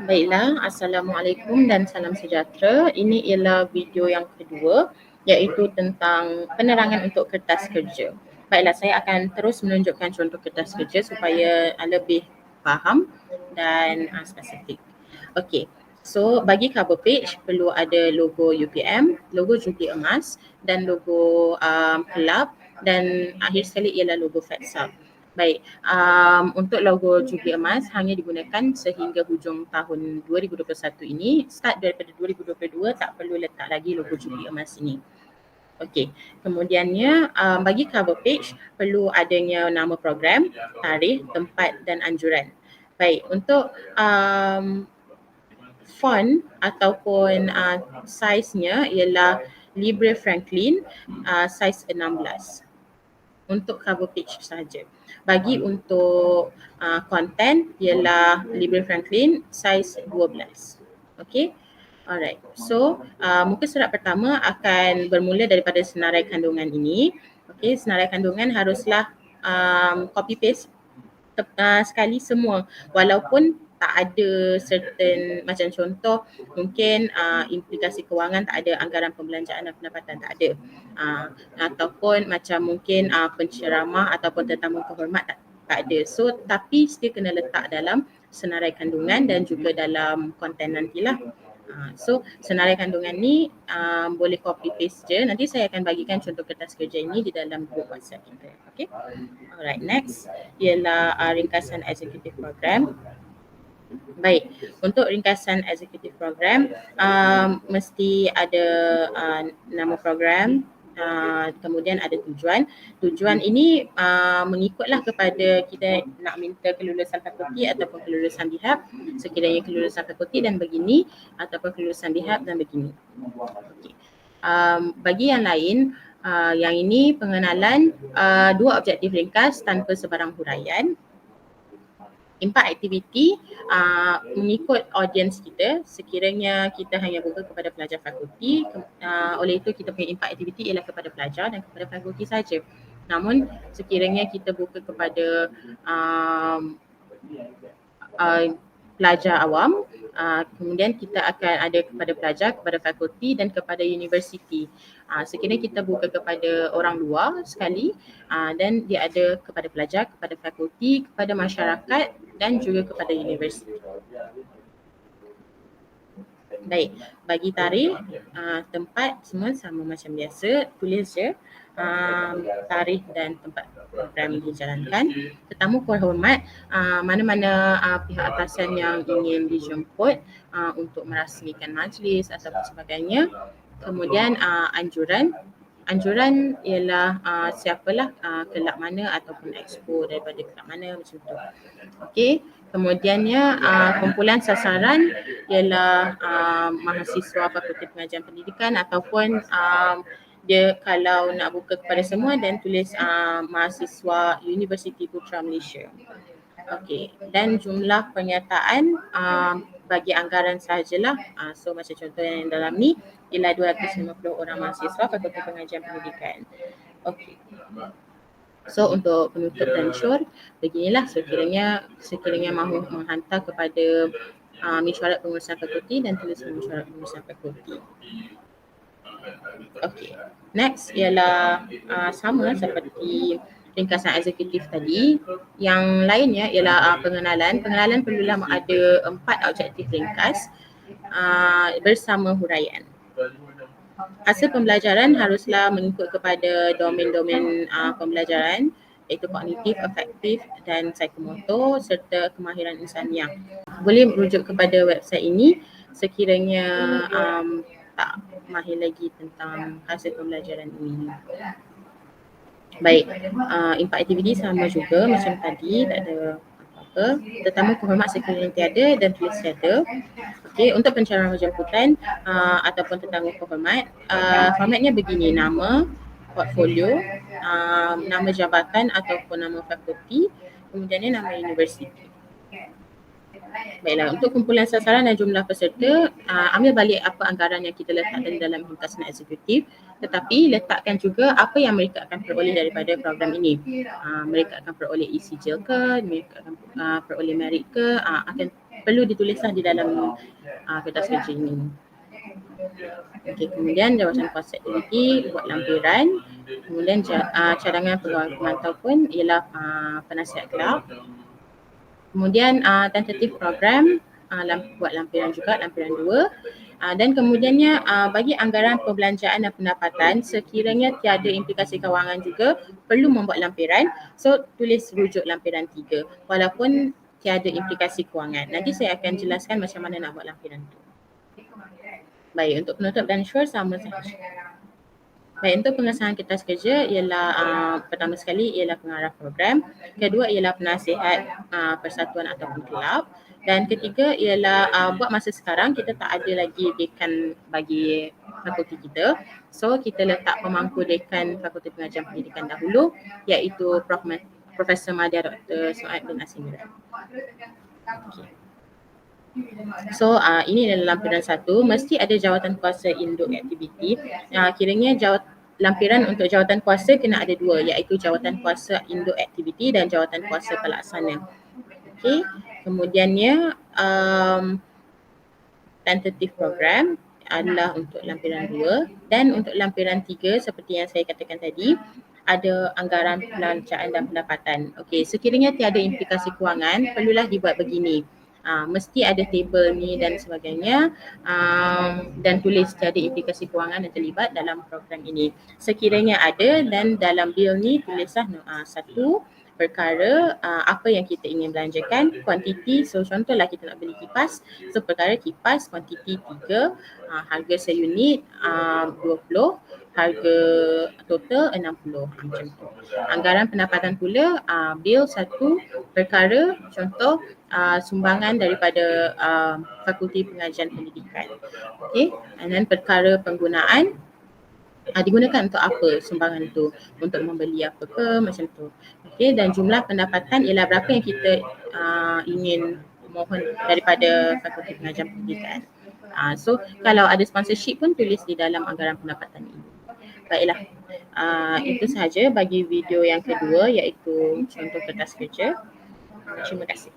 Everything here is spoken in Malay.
Baiklah, Assalamualaikum dan salam sejahtera. Ini ialah video yang kedua iaitu tentang penerangan untuk kertas kerja. Baiklah, saya akan terus menunjukkan contoh kertas kerja supaya lebih faham dan spesifik. Okey, so bagi cover page perlu ada logo UPM, logo Jubli Emas dan logo kelab dan akhir sekali ialah logo FEDSAP. Baik, untuk logo Jubli Emas hanya digunakan sehingga hujung tahun 2021 ini. Start daripada 2022 tak perlu letak lagi logo Jubli Emas ini. Okey, kemudiannya bagi cover page perlu adanya nama program, tarikh, tempat dan anjuran. Baik, untuk font ataupun saiz-nya ialah Libre Franklin saiz 16 untuk cover page sahaja. Bagi untuk content ialah Libre Franklin saiz 12. Okey. Alright. So, muka surat pertama akan bermula daripada senarai kandungan ini. Okey, senarai kandungan haruslah copy paste sekali semua walaupun tak ada certain macam contoh mungkin implikasi kewangan tak ada, anggaran pembelanjaan dan pendapatan tak ada, ataupun macam mungkin penceramah ataupun tetamu kehormat tak ada. So tapi still kena letak dalam senarai kandungan dan juga dalam konten nantilah. So senarai kandungan ni boleh copy paste je. Nanti saya akan bagikan contoh kertas kerja ini di dalam group WhatsApp kita. Okay. Alright, next ialah ringkasan executive program. Baik, untuk ringkasan executive program mesti ada nama program, kemudian ada tujuan. Tujuan ini mengikutlah kepada kita nak minta kelulusan fakulti ataupun kelulusan BHAP. Sekiranya kelulusan fakulti dan begini ataupun kelulusan BHAP dan begini. Okay. Bagi yang lain, yang ini pengenalan dua objektif ringkas tanpa sebarang huraian. 4 aktiviti mengikut audiens kita. Sekiranya kita hanya buka kepada pelajar fakulti, oleh itu kita punya 4 aktiviti ialah kepada pelajar dan kepada fakulti saja. Namun sekiranya kita buka kepada pelajar awam, kemudian kita akan ada kepada pelajar, kepada fakulti dan kepada universiti. Sekiranya kita buka kepada orang luar sekali, dan dia ada kepada pelajar, kepada fakulti, kepada masyarakat dan juga kepada universiti. Baik, bagi tarikh, tempat semua sama macam biasa, tulis je tarikh dan tempat program dijalankan. Tetamu kehormat, mana-mana pihak atasan yang ingin dijemput untuk merasmikan majlis atau sebagainya. Kemudian anjuran ialah siapalah kelab mana ataupun expo daripada kelab mana macam tu. Okey, kemudiannya kumpulan sasaran ialah mahasiswa Fakulti Pengajian Pendidikan ataupun dia kalau nak buka kepada semua dan tulis mahasiswa Universiti Putra Malaysia. Okey, dan jumlah pernyataan bagi anggaran sahajalah. So macam contoh yang dalam ni ialah 250 orang mahasiswa Fakulti Pengajian Pendidikan. Okey. So untuk penutup dan syur, beginilah sekiranya mahu menghantar kepada mesyuarat pengurusan fakulti dan tulis mesyuarat pengurusan fakulti. Okey. Next ialah sama seperti ringkasan eksekutif tadi. Yang lainnya ialah pengenalan. Pengenalan perlulah ada 4 objektif ringkas bersama huraian. Hasil pembelajaran haruslah mengikut kepada domain-domain pembelajaran iaitu kognitif, afektif dan psikomotor serta kemahiran insaniah. Boleh merujuk kepada website ini sekiranya tak mahir lagi tentang hasil pembelajaran ini. Baik, 4 aktiviti sama juga macam tadi, tak ada apa-apa. Tetamu kehormat sekiranya tiada dan tulis tiada. Okey, untuk pencalonan jemputan ataupun tetamu kehormat, formatnya begini: nama, portfolio, nama jabatan ataupun nama fakulti, kemudiannya nama universiti. Baiklah, untuk kumpulan sasaran dan jumlah peserta, ambil balik apa anggaran yang kita letakkan dalam ringkasan eksekutif, tetapi letakkan juga apa yang mereka akan peroleh daripada program ini. Mereka akan peroleh ECJL ke, mereka akan peroleh merit ke, akan perlu ditulislah di dalam kertas kerja ini. Okey, kemudian jawatan kuasa aktiviti buat lampiran. Kemudian cadangan pegawai pemantau pun ialah penasihat kelab. Kemudian tentative program buat lampiran juga, lampiran 2. Dan kemudiannya bagi anggaran perbelanjaan dan pendapatan sekiranya tiada implikasi kewangan juga perlu membuat lampiran. So tulis rujuk lampiran 3 walaupun tiada implikasi kewangan. Nanti saya akan jelaskan macam mana nak buat lampiran tu. Baik, untuk penutup dan insur sama sahaja. Baik, untuk pengesahan kertas kerja ialah pertama sekali ialah pengarah program, kedua ialah penasihat persatuan ataupun kelab, dan ketiga ialah buat masa sekarang kita tak ada lagi dekan bagi fakulti kita. So kita letak pemangku dekan Fakulti Pengajian Pendidikan dahulu iaitu Profesor Madya Dr. Suhaib bin Asimira. Okay. So ini adalah lampiran 1, mesti ada jawatan kuasa induk aktiviti. Kiranya lampiran untuk jawatan kuasa kena ada 2 iaitu jawatan kuasa induk aktiviti dan jawatan kuasa pelaksana. Okey, kemudiannya tentative program adalah untuk lampiran 2 dan untuk lampiran 3 seperti yang saya katakan tadi ada anggaran pelancaraan dan pendapatan. Okey, sekiranya tiada implikasi kewangan perlulah dibuat begini. Mesti ada table ni dan sebagainya dan tulis tiada implikasi kewangan yang terlibat dalam program ini. Sekiranya ada dan dalam bil ni tulislah 1 perkara apa yang kita ingin belanjakan, kuantiti. So contohlah kita nak beli kipas, so perkara kipas kuantiti 3, harga seunit 20, harga total 60 macam tu. Anggaran pendapatan pula bil 1 perkara, contoh sumbangan daripada Fakulti Pengajian Pendidikan. Okey, dan perkara penggunaan digunakan untuk apa sumbangan tu, untuk membeli apa ke macam tu. Okey, dan jumlah pendapatan ialah berapa yang kita ingin mohon daripada Fakulti Pengajian Pendidikan. So kalau ada sponsorship pun tulis di dalam anggaran pendapatan ini. Baiklah, itu sahaja bagi video yang kedua iaitu contoh kertas kerja. Terima kasih.